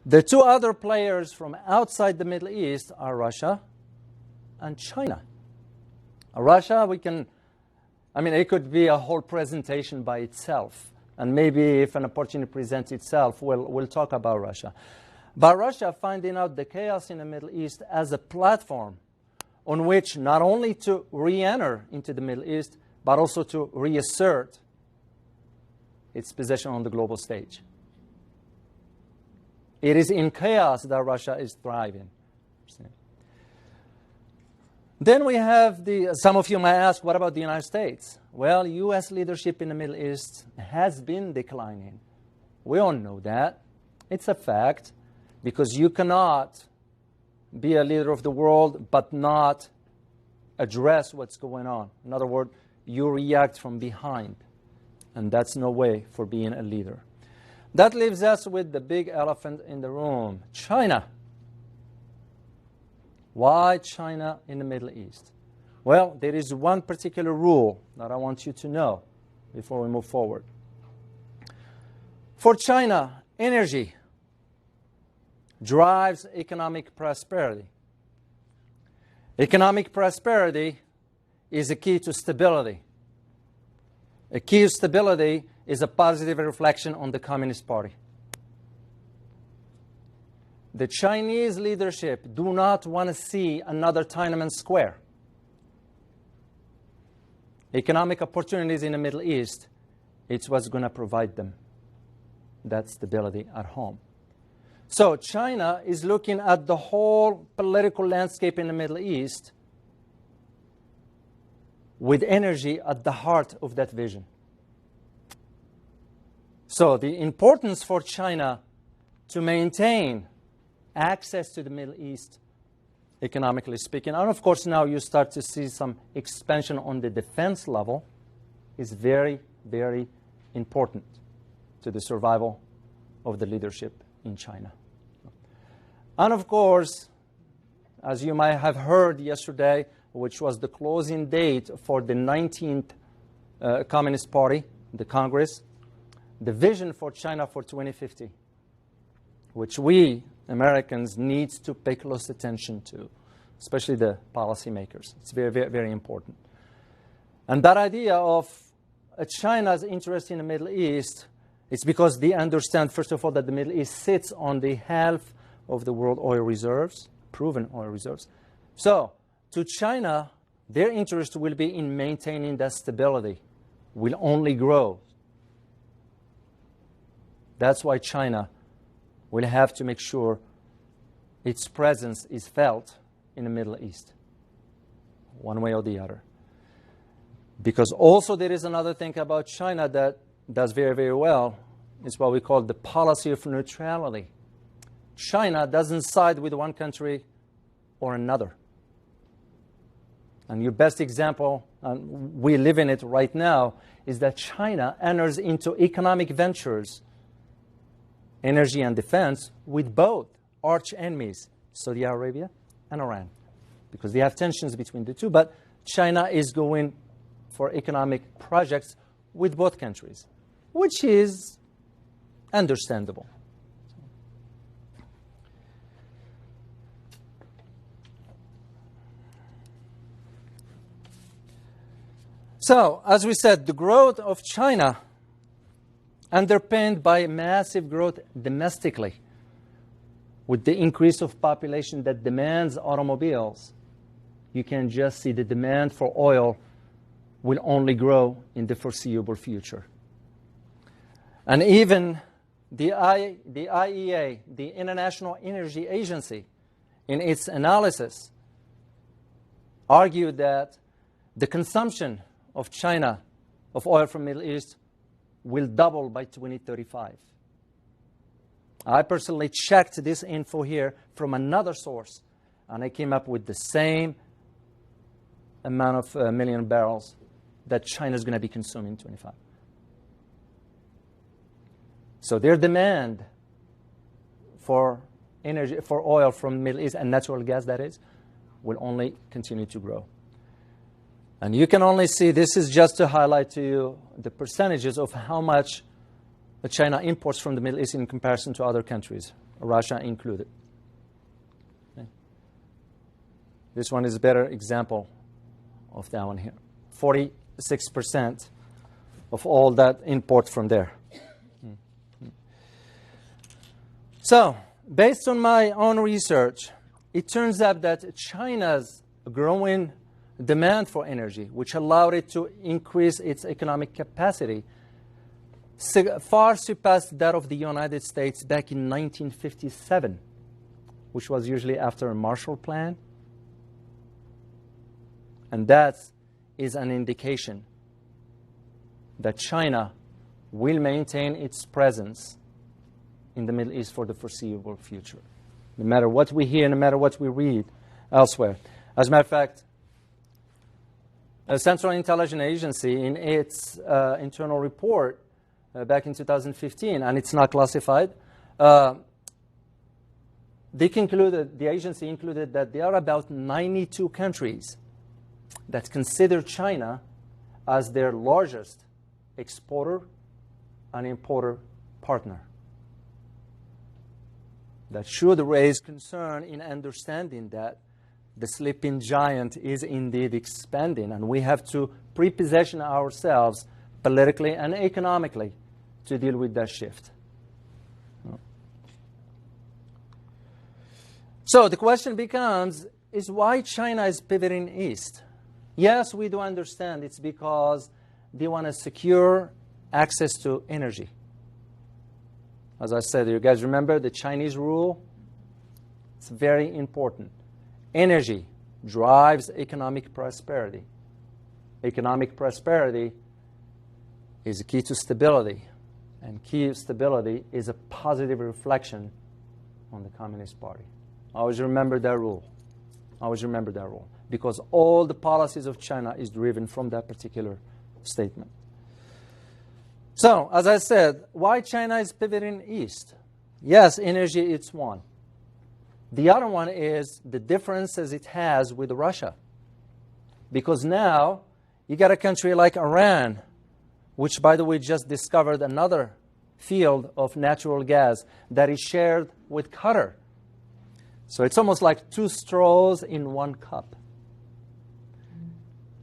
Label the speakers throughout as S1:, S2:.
S1: The two other players from outside the Middle East are Russia and China. Russia, it could be a whole presentation by itself. And maybe if an opportunity presents itself, we'll talk about Russia. But Russia finding out the chaos in the Middle East as a platform on which not only to re-enter into the Middle East, but also to reassert its position on the global stage. It is in chaos that Russia is thriving. Then we have some of you might ask, what about the United States? Well, U.S. leadership in the Middle East has been declining. We all know that. It's a fact, because you cannot be a leader of the world but not address what's going on. In other words, you react from behind, and that's no way for being a leader. That leaves us with the big elephant in the room, China. Why China in the Middle East? Well, there is one particular rule that I want you to know before we move forward. For China, energy drives economic prosperity. Economic prosperity is a key to stability. A key to stability is a positive reflection on the Communist Party. The Chinese leadership do not want to see another Tiananmen Square. Economic opportunities in the Middle East, it's what's going to provide them that stability at home. So China is looking at the whole political landscape in the Middle East with energy at the heart of that vision. So the importance for China to maintain access to the Middle East, economically speaking, and of course now you start to see some expansion on the defense level, is very, very important to the survival of the leadership in China. And of course, as you might have heard yesterday, which was the closing date for the 19th Communist Party, the Congress, the vision for China for 2050, which we Americans need to pay close attention to, especially the policymakers. It's very, very, very important. And that idea of China's interest in the Middle East, it's because they understand, first of all, that the Middle East sits on the half of the world oil reserves, proven oil reserves. So, to China, their interest will be in maintaining that stability, will only grow. That's why China will have to make sure its presence is felt in the Middle East, one way or the other. Because also there is another thing about China that does very, very well. It's what we call the policy of neutrality. China doesn't side with one country or another. And your best example, and we live in it right now, is that China enters into economic ventures, energy and defense, with both arch enemies, Saudi Arabia and Iran, because they have tensions between the two. But China is going for economic projects with both countries, which is understandable. So, as we said, the growth of China underpinned by massive growth domestically, with the increase of population that demands automobiles. You can just see the demand for oil will only grow in the foreseeable future. And even the IEA, the International Energy Agency, in its analysis, argued that the consumption of China of oil from the Middle East will double by 2035. I personally checked this info here from another source, and I came up with the same amount of million barrels that China is going to be consuming in 2025. So their demand for energy, for oil from the Middle East, and natural gas that is, will only continue to grow. And you can only see, this is just to highlight to you the percentages of how much China imports from the Middle East in comparison to other countries. Russia included. Okay. This one is a better example of that one here. 46% of all that import from there. So, based on my own research, it turns out that China's growing demand for energy, which allowed it to increase its economic capacity, far surpassed that of the United States back in 1957, which was usually after a Marshall Plan. And that is an indication that China will maintain its presence in the Middle East for the foreseeable future, no matter what we hear, no matter what we read elsewhere. As a matter of fact, a Central Intelligence Agency, in its internal report back in 2015, and it's not classified, the agency included that there are about 92 countries that consider China as their largest exporter and importer partner. That should raise concern in understanding that the sleeping giant is indeed expanding, and we have to preposition ourselves politically and economically to deal with that shift. So the question becomes, is why China is pivoting east? Yes, we do understand it's because they want to secure access to energy. As I said, you guys remember the Chinese rule? It's very important. Energy drives economic prosperity. Economic prosperity is a key to stability, and key to stability is a positive reflection on the Communist Party. Always remember that rule. Always remember that rule, because all the policies of China is driven from that particular statement. So, as I said, why China is pivoting east? Yes, energy, it's one. The other one is the differences it has with Russia. Because now, you got a country like Iran, which, by the way, just discovered another field of natural gas that is shared with Qatar. So it's almost like two straws in one cup.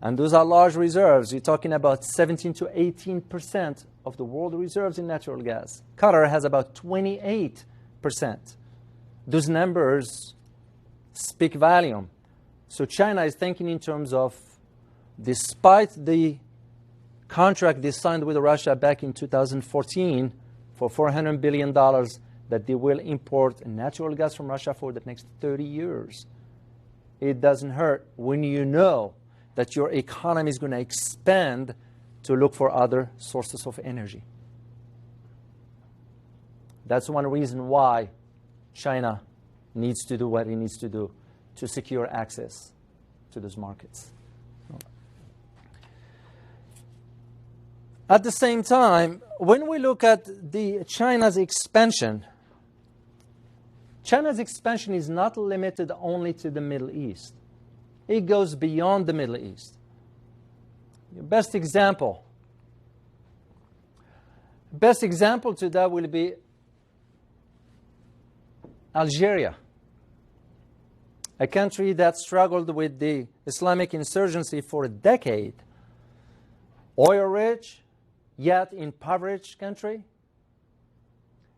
S1: And those are large reserves. You're talking about 17 to 18% of the world reserves in natural gas. Qatar has about 28%. Those numbers speak volume. So China is thinking in terms of, despite the contract they signed with Russia back in 2014 for $400 billion, that they will import natural gas from Russia for the next 30 years. It doesn't hurt when you know that your economy is going to expand to look for other sources of energy. That's one reason why China needs to do what it needs to do to secure access to those markets. At the same time, when we look at China's expansion is not limited only to the Middle East. It goes beyond the Middle East. The best example to that will be Algeria, a country that struggled with the Islamic insurgency for a decade. Oil-rich, yet impoverished country,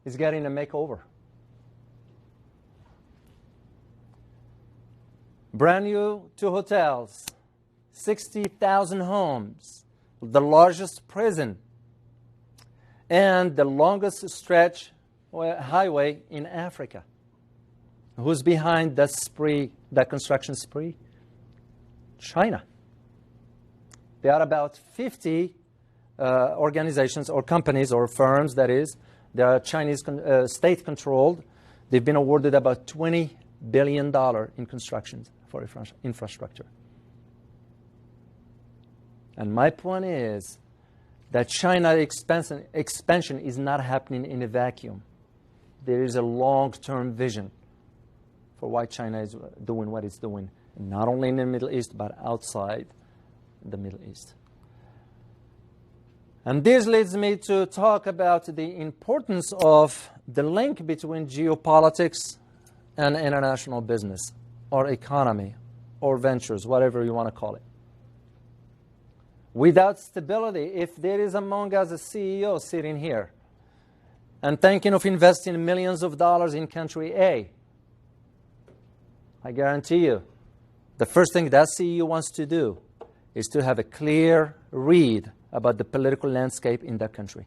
S1: is getting a makeover. Brand new 2 hotels, 60,000 homes, the largest prison, and the longest stretch highway in Africa. Who's behind that construction spree? China. There are about 50 organizations or companies or firms, that is. They are Chinese state-controlled. They've been awarded about $20 billion in construction for infrastructure. And my point is that China's expansion is not happening in a vacuum. There is a long-term vision for why China is doing what it's doing, not only in the Middle East, but outside the Middle East. And this leads me to talk about the importance of the link between geopolitics and international business, or economy, or ventures, whatever you want to call it. Without stability, if there is among us a CEO sitting here and thinking of investing millions of dollars in country A, I guarantee you, the first thing that CEO wants to do is to have a clear read about the political landscape in that country.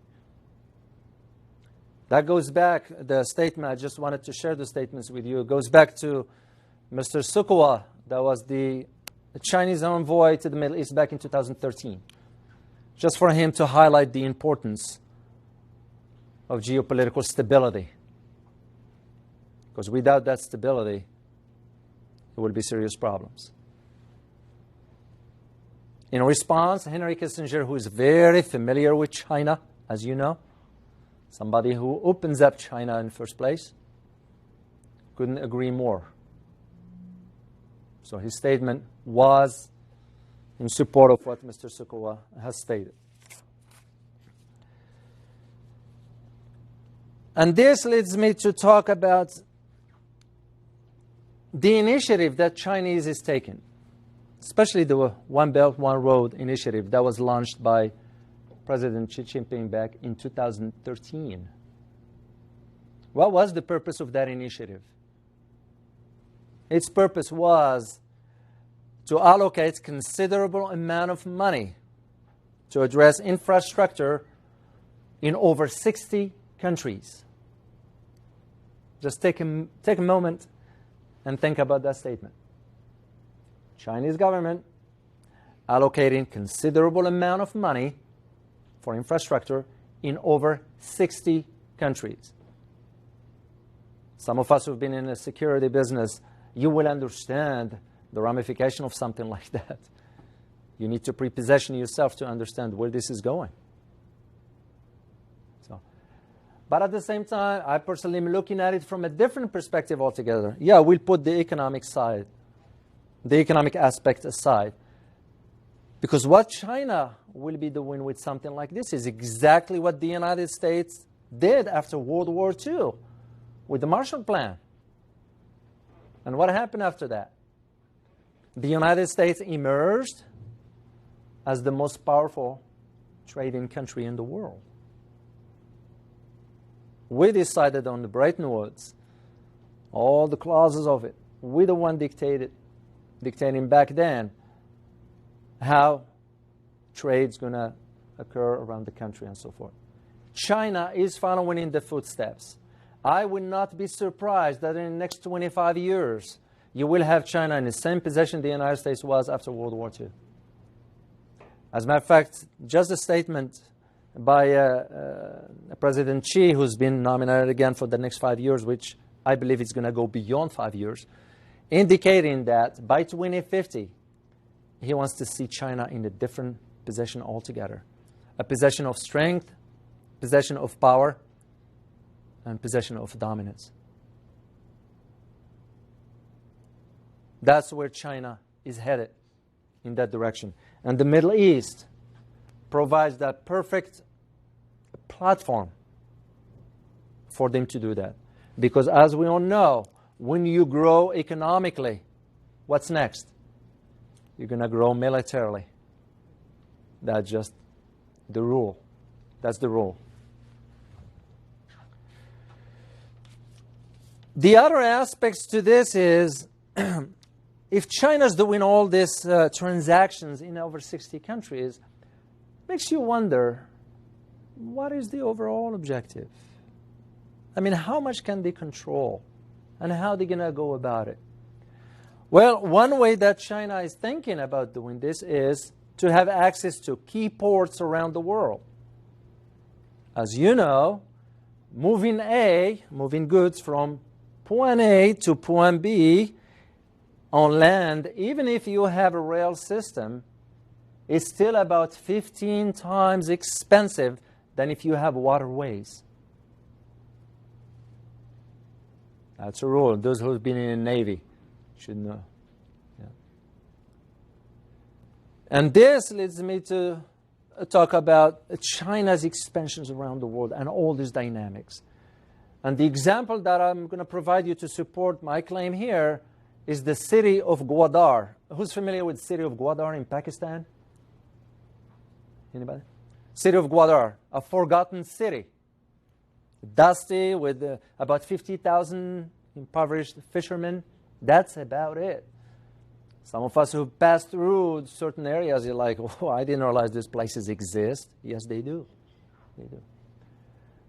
S1: That goes back, the statement, I just wanted to share the statements with you, it goes back to Mr. Sukuwa, that was the Chinese envoy to the Middle East back in 2013, just for him to highlight the importance of geopolitical stability. Because without that stability, there will be serious problems. In response, Henry Kissinger, who is very familiar with China, as you know, somebody who opens up China in the first place, couldn't agree more. So his statement was in support of what Mr. Sukuwa has stated. And this leads me to talk about the initiative that Chinese is taking, especially the One Belt, One Road initiative that was launched by President Xi Jinping back in 2013. What was the purpose of that initiative? Its purpose was to allocate considerable amount of money to address infrastructure in over 60 countries. Just take a moment and think about that statement. Chinese government allocating considerable amount of money for infrastructure in over 60 countries. Some of us who've been in the security business, you will understand the ramification of something like that. You need to preposition yourself to understand where this is going. But at the same time, I personally am looking at it from a different perspective altogether. Yeah, we'll put the economic side, the economic aspect aside. Because what China will be doing with something like this is exactly what the United States did after World War II with the Marshall Plan. And what happened after that? The United States emerged as the most powerful trading country in the world. We decided on the Bretton Woods, all the clauses of it. We the one dictating back then how trade's going to occur around the country and so forth. China is following in the footsteps. I would not be surprised that in the next 25 years, you will have China in the same position the United States was after World War II. As a matter of fact, just a statement by President Xi, who's been nominated again for the next 5 years, which I believe is going to go beyond 5 years, indicating that by 2050, he wants to see China in a different position altogether. A position of strength, possession of power, and possession of dominance. That's where China is headed, in that direction. And the Middle East provides that perfect platform for them to do that. Because as we all know, when you grow economically, what's next? You're going to grow militarily. That's just the rule. That's the rule. The other aspects to this is, if China's doing all these transactions in over 60 countries, makes you wonder, what is the overall objective? I mean, how much can they control? And how are they going to go about it? Well, one way that China is thinking about doing this is to have access to key ports around the world. As you know, moving goods from point A to point B on land, even if you have a rail system, is still about 15 times expensive than if you have waterways. That's a rule. Those who have been in the Navy should know. Yeah. And this leads me to talk about China's expansions around the world and all these dynamics. And the example that I'm going to provide you to support my claim here is the city of Gwadar. Who's familiar with the city of Gwadar in Pakistan? Anybody? City of Gwadar, a forgotten city. Dusty with about 50,000 impoverished fishermen. That's about it. Some of us who pass through certain areas, you're like, oh, I didn't realize these places exist. Yes, they do. They do.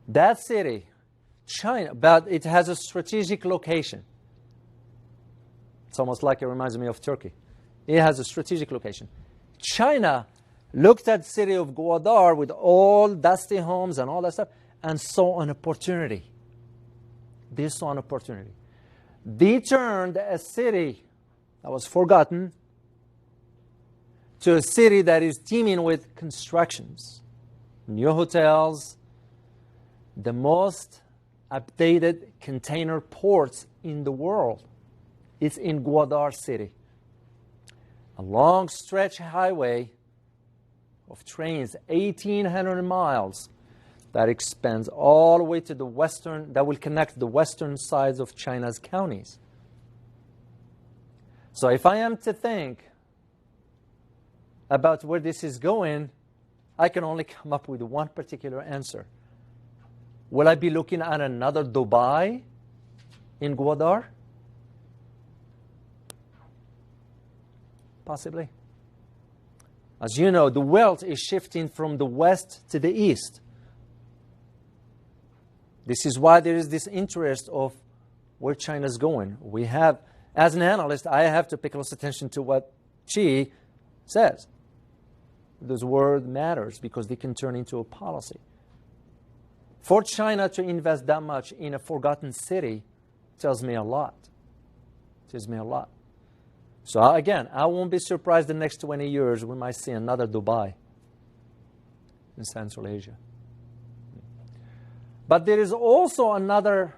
S1: That city, China, but it has a strategic location. It's almost like it reminds me of Turkey. It has a strategic location. China looked at the city of Gwadar with all dusty homes and all that stuff and saw an opportunity. They saw an opportunity. They turned a city that was forgotten to a city that is teeming with constructions, new hotels, the most updated container ports in the world. It's in Gwadar City. A long stretch highway of trains, 1,800 miles, that expands all the way to the western, that will connect the western sides of China's counties. So if I am to think about where this is going, I can only come up with one particular answer. Will I be looking at another Dubai in Gwadar? Possibly. As you know, the wealth is shifting from the west to the east. This is why there is this interest of where China's going. We have, as an analyst, I have to pay close attention to what Xi says. This word matters because they can turn into a policy. For China to invest that much in a forgotten city tells me a lot. Tells me a lot. So again, I won't be surprised the next 20 years we might see another Dubai in Central Asia. But there is also another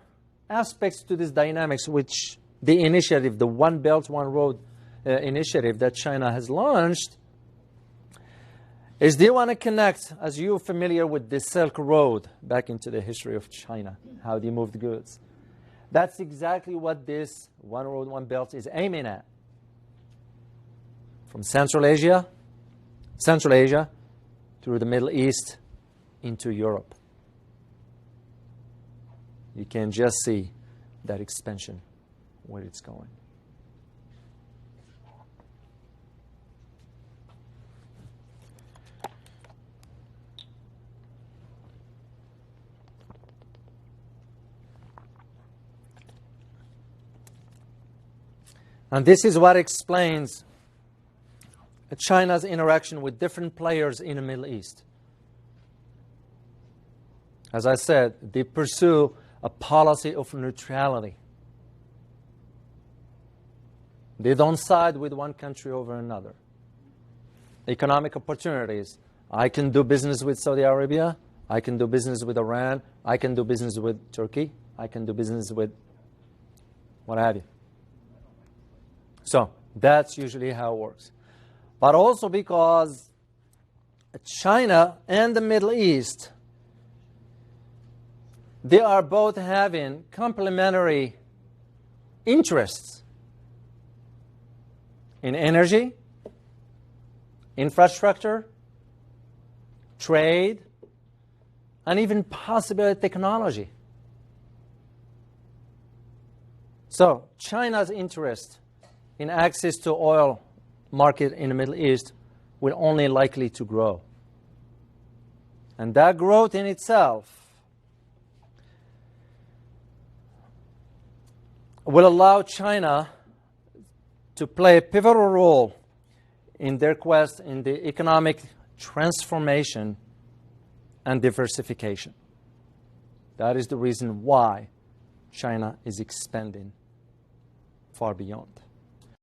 S1: aspect to this dynamics, which the initiative, the One Belt, One Road initiative that China has launched, is they want to connect, as you're familiar with the Silk Road, back into the history of China, how they moved goods. That's exactly what this One Road, One Belt is aiming at. From Central Asia through the Middle East into Europe. You can just see that expansion, where it's going. And this is what explains China's interaction with different players in the Middle East. As I said, they pursue a policy of neutrality. They don't side with one country over another. Economic opportunities. I can do business with Saudi Arabia. I can do business with Iran. I can do business with Turkey. I can do business with what have you. So that's usually how it works. But also because China and the Middle East, they are both having complementary interests in energy, infrastructure, trade, and even possibly technology. So China's interest in access to oil market in the Middle East will only likely to grow. And that growth in itself will allow China to play a pivotal role in their quest in the economic transformation and diversification. That is the reason why China is expanding far beyond.